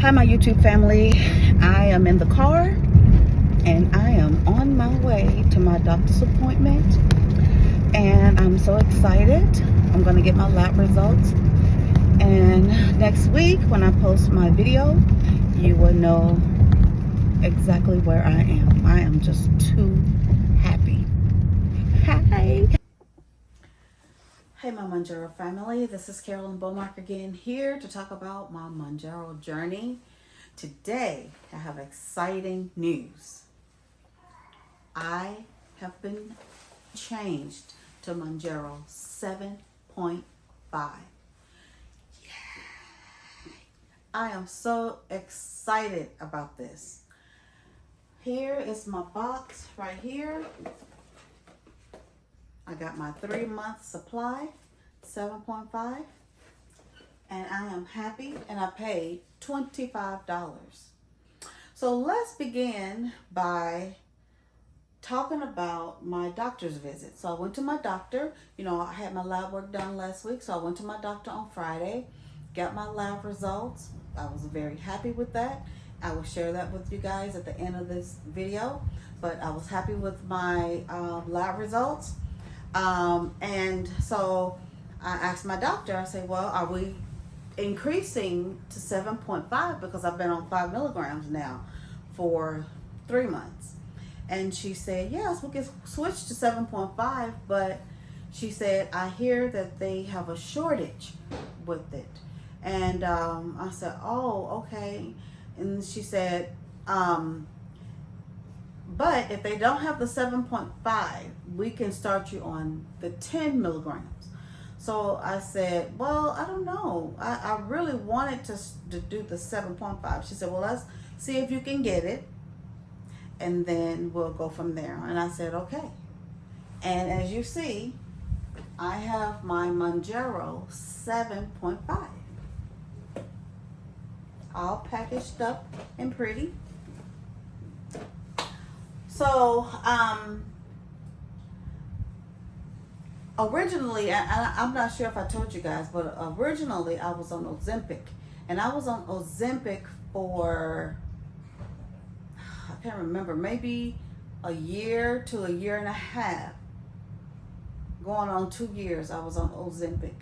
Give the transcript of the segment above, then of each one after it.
Hi, my YouTube family. I am in the car and I am on my way to my doctor's appointment, and I'm so excited. I'm going to get my lab results, and next week when I post my video, you will know exactly where I am. I am just too happy. Hi. Hey, my Mounjaro family. This is Carolyn Beaumark again, here to talk about my Mounjaro journey. Today, I have exciting news. I have been changed to Mounjaro 7.5. I am so excited about this. Here is my box right here. I got my 3-month supply, 7.5, and I am happy, and I paid $25. So let's begin by talking about my doctor's visit. So I went to my doctor. You know, I had my lab work done last week, so I went to my doctor on Friday, got my lab results. I was very happy with that. I will share that with you guys at the end of this video, but I was happy with my lab results. And so I asked my doctor, I said, well, are we increasing to 7.5 because I've been on 5 milligrams now for 3 months? And she said, yes, we can switch to 7.5, but she said, I hear that they have a shortage with it. And I said, oh, okay. And she said, but if they don't have the 7.5, we can start you on the 10 milligrams. So I said, well, I don't know. I really wanted to do the 7.5. She said, well, let's see if you can get it, and then we'll go from there. And I said, okay. And as you see, I have my Mounjaro 7.5. All packaged up and pretty. So, originally, I'm not sure if I told you guys, but originally I was on Ozempic. And I was on Ozempic for, I can't remember, maybe a year to a year and a half. Going on 2 years, I was on Ozempic.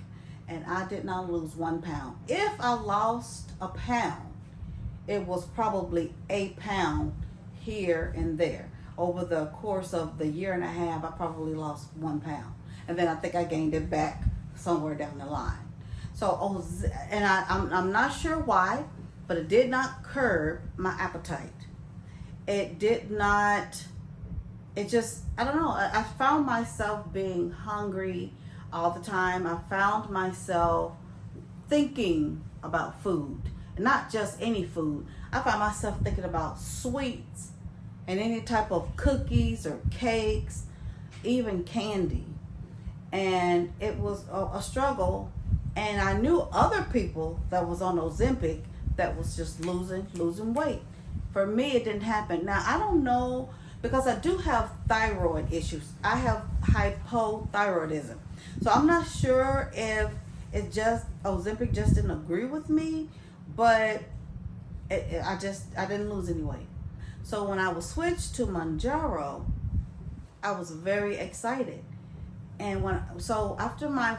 And I did not lose 1 pound. If I lost a pound, it was probably a pound here and there. Over the course of the year and a half, I probably lost 1 pound. And then I think I gained it back somewhere down the line. So, and I'm not sure why, but it did not curb my appetite. It did not, it just, I don't know. I found myself being hungry all the time. I found myself thinking about food, and not just any food. I found myself thinking about sweets and any type of cookies or cakes, even candy. And it was a struggle. And I knew other people that was on Ozempic that was just losing weight. For me, it didn't happen. Now, I don't know, because I do have thyroid issues. I have hypothyroidism. So I'm not sure if it just, Ozempic just didn't agree with me, but I didn't lose any weight. So when I was switched to Mounjaro, I was very excited. And so after my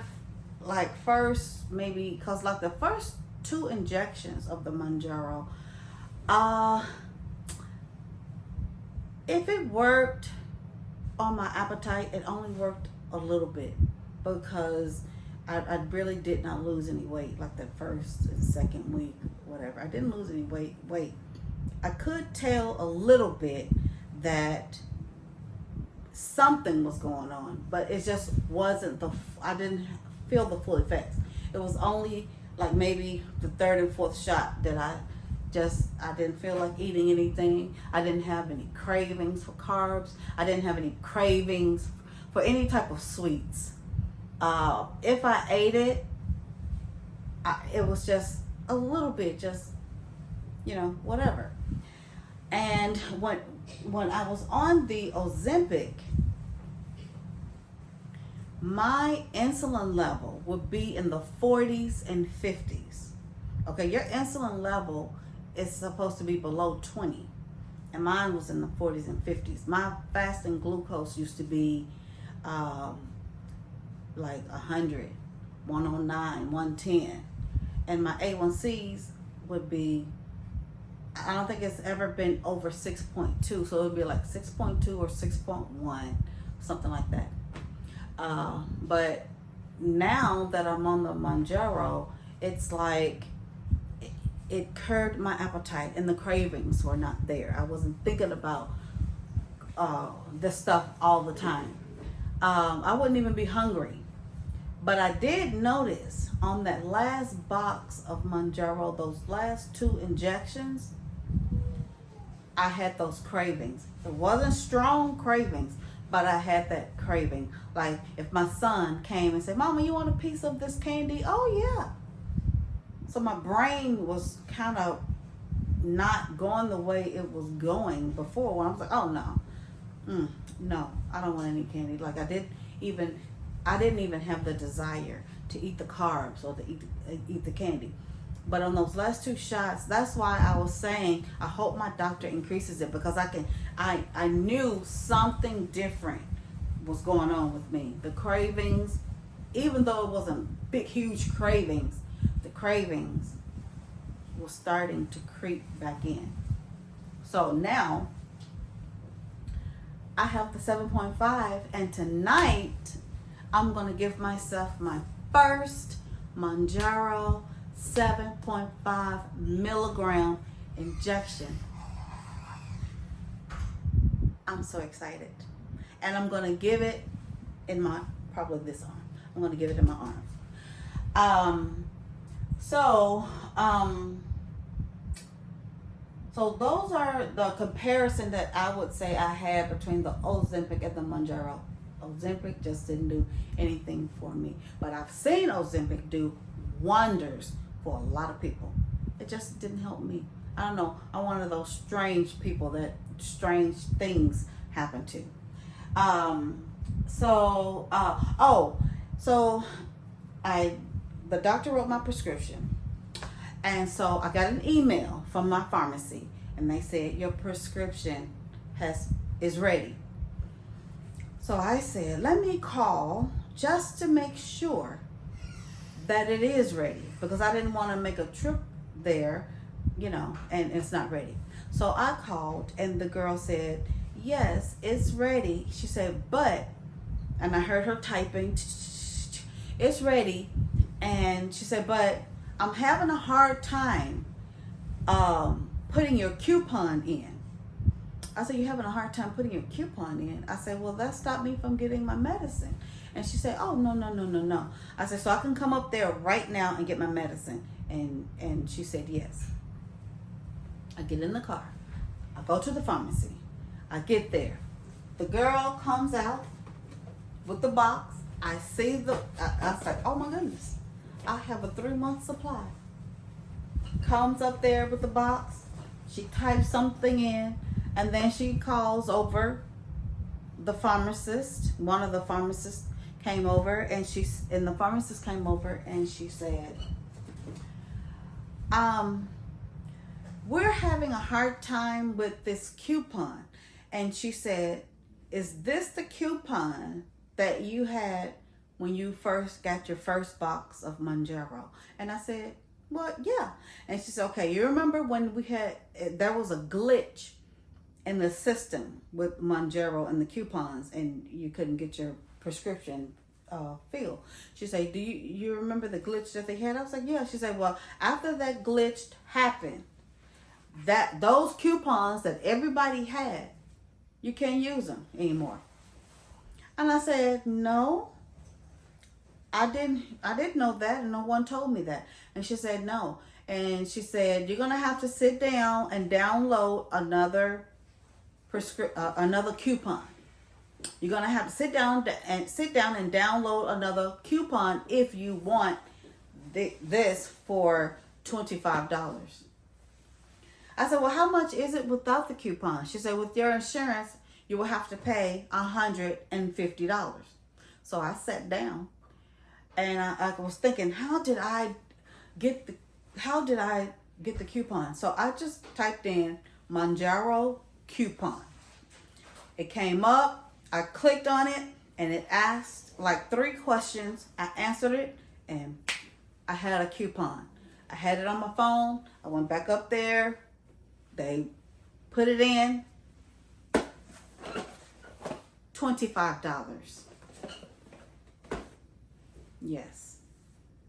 first, maybe, because like the first 2 injections of the Mounjaro, if it worked on my appetite, it only worked a little bit, because I really did not lose any weight like the first and second week, whatever. I didn't lose any weight. I could tell a little bit that something was going on, but it just wasn't I didn't feel the full effects. It was only like maybe the 3rd and 4th shot that I didn't feel like eating anything. I didn't have any cravings for carbs. I didn't have any cravings for any type of sweets. If I ate it, it was just a little bit, just, you know, whatever. And when I was on the Ozempic, my insulin level would be in the 40s and 50s. Okay, your insulin level it's supposed to be below 20. And mine was in the 40s and 50s. My fasting glucose used to be like 100, 109, 110. And my A1Cs would be, I don't think it's ever been over 6.2. So it would be like 6.2 or 6.1, something like that. But now that I'm on the Mounjaro, it's like it curbed my appetite and the cravings were not there. I wasn't thinking about this stuff all the time. I wouldn't even be hungry. But I did notice on that last box of Mounjaro, those last 2 injections, I had those cravings. It wasn't strong cravings, but I had that craving. Like if my son came and said, "Mama, you want a piece of this candy?" Oh yeah. So my brain was kind of not going the way it was going before, when I was like, "Oh no, no, I don't want any candy." Like I didn't even have the desire to eat the carbs or to eat the candy. But on those last 2 shots, that's why I was saying I hope my doctor increases it, because I knew something different was going on with me. The cravings, even though it wasn't big, huge cravings, the cravings were starting to creep back in. So now I have the 7.5, and tonight I'm going to give myself my first Mounjaro 7.5 milligram injection. I'm so excited. And I'm going to give it in my, probably this arm. I'm going to give it in my arm. So those are the comparison that I would say I had between the Ozempic and the Mounjaro. Ozempic just didn't do anything for me. But I've seen Ozempic do wonders for a lot of people. It just didn't help me. I don't know. I'm one of those strange people that strange things happen to. The doctor wrote my prescription. And so I got an email from my pharmacy, and they said your prescription is ready. So I said, let me call just to make sure that it is ready, because I didn't want to make a trip there, and it's not ready. So I called, and the girl said, yes, it's ready. She said, and I heard her typing, it's ready. And she said, but I'm having a hard time putting your coupon in. I said, you're having a hard time putting your coupon in? I said, well, that stopped me from getting my medicine. And she said, oh, no. I said, so I can come up there right now and get my medicine? And she said, yes. I get in the car. I go to the pharmacy. I get there. The girl comes out with the box. I see I said, oh my goodness, I have a 3-month supply. Comes up there with the box. She types something in, and then she calls over the pharmacist. One of the pharmacists came over, and the pharmacist came over, and she said, we're having a hard time with this coupon. And she said, is this the coupon that you had when you first got your first box of Mounjaro? And I said, well, yeah. And she said, okay, you remember when there was a glitch in the system with Mounjaro and the coupons, and you couldn't get your prescription filled? She said, do you remember the glitch that they had? I was like, yeah. She said, well, after that glitch happened, those coupons that everybody had, you can't use them anymore. And I said, no, I didn't know that, and no one told me that. And she said, no. And she said, you're gonna have to sit down and download another coupon. You're gonna have to sit down and download another coupon if you want this for $25. I said, well, how much is it without the coupon? She said, with your insurance, you will have to pay $150. So I sat down, and I was thinking, how did I get the coupon. So I just typed in Mounjaro coupon. It came up, I clicked on it, and it asked like 3 questions. I answered it, and I had a coupon. I had it on my phone. I went back up there. They put it in. $25. Yes.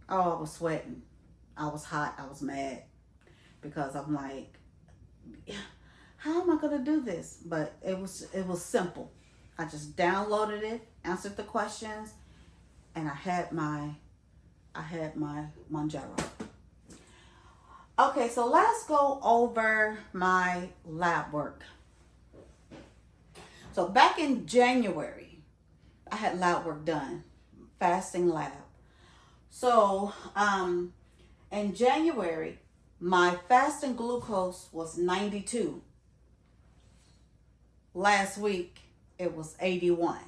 Oh, I was sweating. I was hot. I was mad. Because I'm like, how am I going to do this? But it was simple. I just downloaded it, answered the questions, and I had my Mounjaro. Okay, so let's go over my lab work. So back in January, I had lab work done, fasting lab. So in January, my fasting glucose was 92. Last week, it was 81.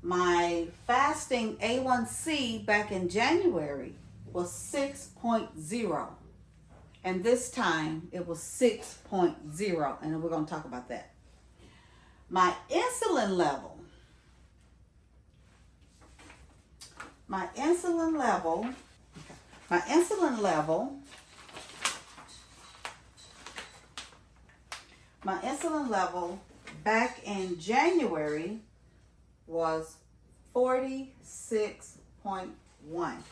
My fasting A1C back in January was 6.0. And this time, it was 6.0. And we're going to talk about that. My insulin level. My insulin level back in January was 46.1.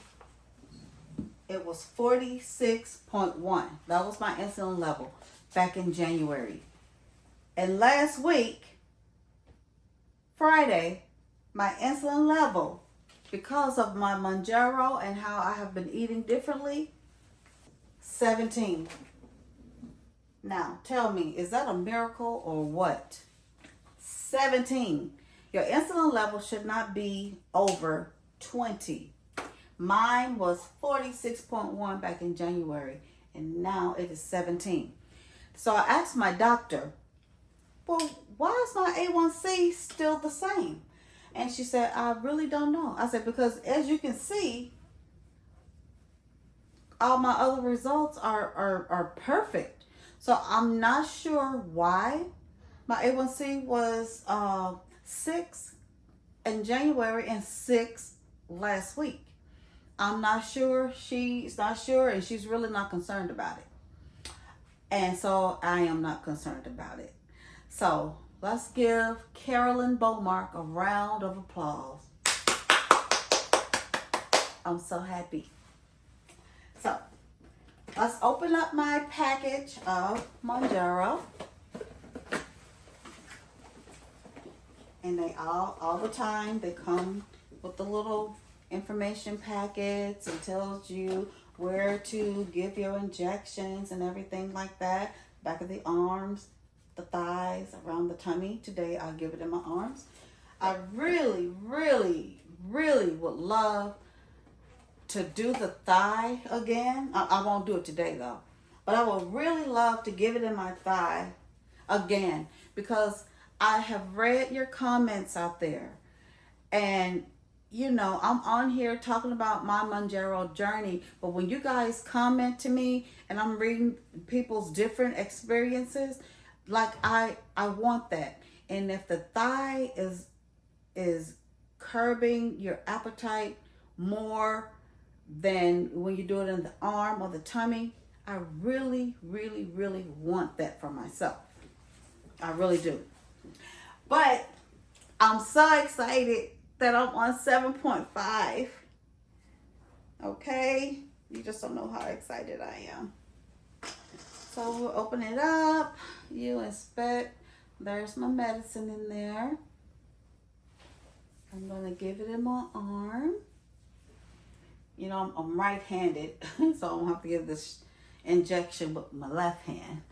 It was 46.1. That was my insulin level back in January. And last week, Friday, my insulin level, because of my Mounjaro and how I have been eating differently, 17. Now, tell me, is that a miracle or what? 17. Your insulin level should not be over 20. Mine was 46.1 back in January, and now it is 17. So I asked my doctor, well, why is my A1C still the same? And she said, I really don't know. I said, because as you can see, all my other results are perfect. So I'm not sure why my A1C was 6 in January and 6 last week. I'm not sure. She's not sure, and she's really not concerned about it. And so I am not concerned about it. So let's give Carolyn Beaumark a round of applause. I'm so happy. So let's open up my package of Mounjaro. And they all the time, they come with the little information packets and tells you where to give your injections and everything like that. Back of the arms, the thighs, around the tummy. Today I'll give it in my arms. I really, really, really would love to do the thigh again. I won't do it today though. But I would really love to give it in my thigh again, because I have read your comments out there. And you know, I'm on here talking about my Mounjaro journey, but when you guys comment to me and I'm reading people's different experiences, like I want that. And if the thigh is curbing your appetite more than when you do it in the arm or the tummy, I really, really, really want that for myself. I really do. But I'm so excited that I'm on 7.5. Okay? You just don't know how excited I am. So we'll open it up. You inspect. There's my medicine in there. I'm going to give it in my arm. You know, I'm right-handed, so I'm going to have to give this injection with my left hand.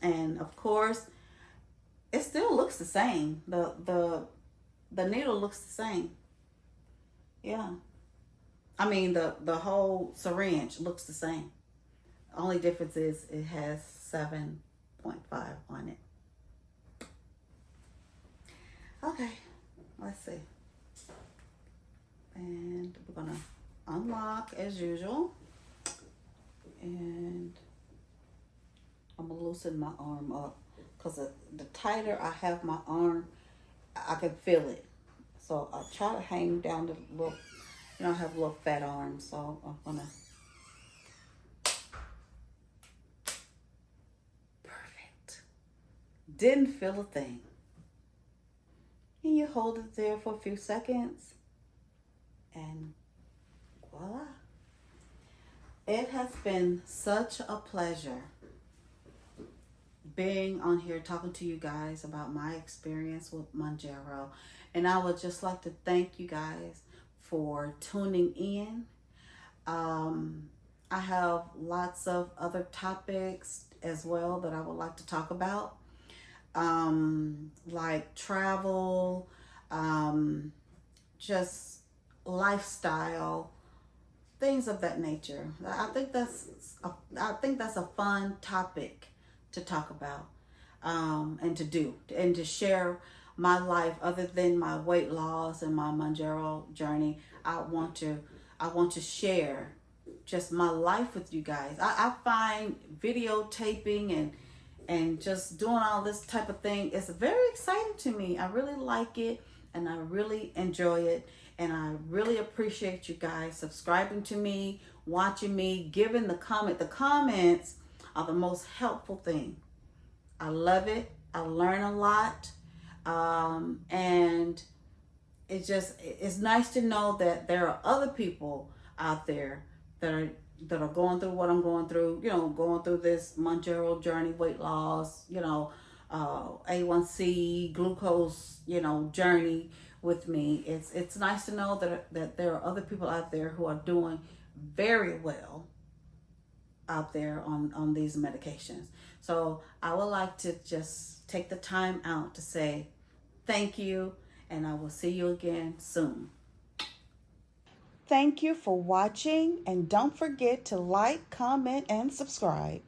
And of course, it still looks the same. The needle looks the same. Yeah. I mean, the whole syringe looks the same. Only difference is it has 7.5 on it. Okay, let's see. And we're gonna unlock as usual. And I'm gonna loosen my arm up because the tighter I have my arm, I can feel it. So I try to hang down the little, I have little fat arms, so I'm gonna. Perfect. Didn't feel a thing. And you hold it there for a few seconds, and voila. It has been such a pleasure being on here talking to you guys about my experience with Mounjaro. And I would just like to thank you guys for tuning in. I have lots of other topics as well that I would like to talk about, like travel, just lifestyle, things of that nature. I think that's a fun topic to talk about, and to do, and to share my life other than my weight loss and my Mounjaro journey. I want to share just my life with you guys. I find videotaping and just doing all this type of thing is very exciting to me. I really like it and I really enjoy it. And I really appreciate you guys subscribing to me, watching me, giving the comment. The comments are the most helpful thing. I love it. I learn a lot. And it's nice to know that there are other people out there that are going through what I'm going through, going through this Mounjaro journey, weight loss, A1C, glucose, journey with me. It's nice to know that there are other people out there who are doing very well out there on these medications. So I would like to just take the time out to say thank you, and I will see you again soon. Thank you for watching, and don't forget to like, comment, and subscribe.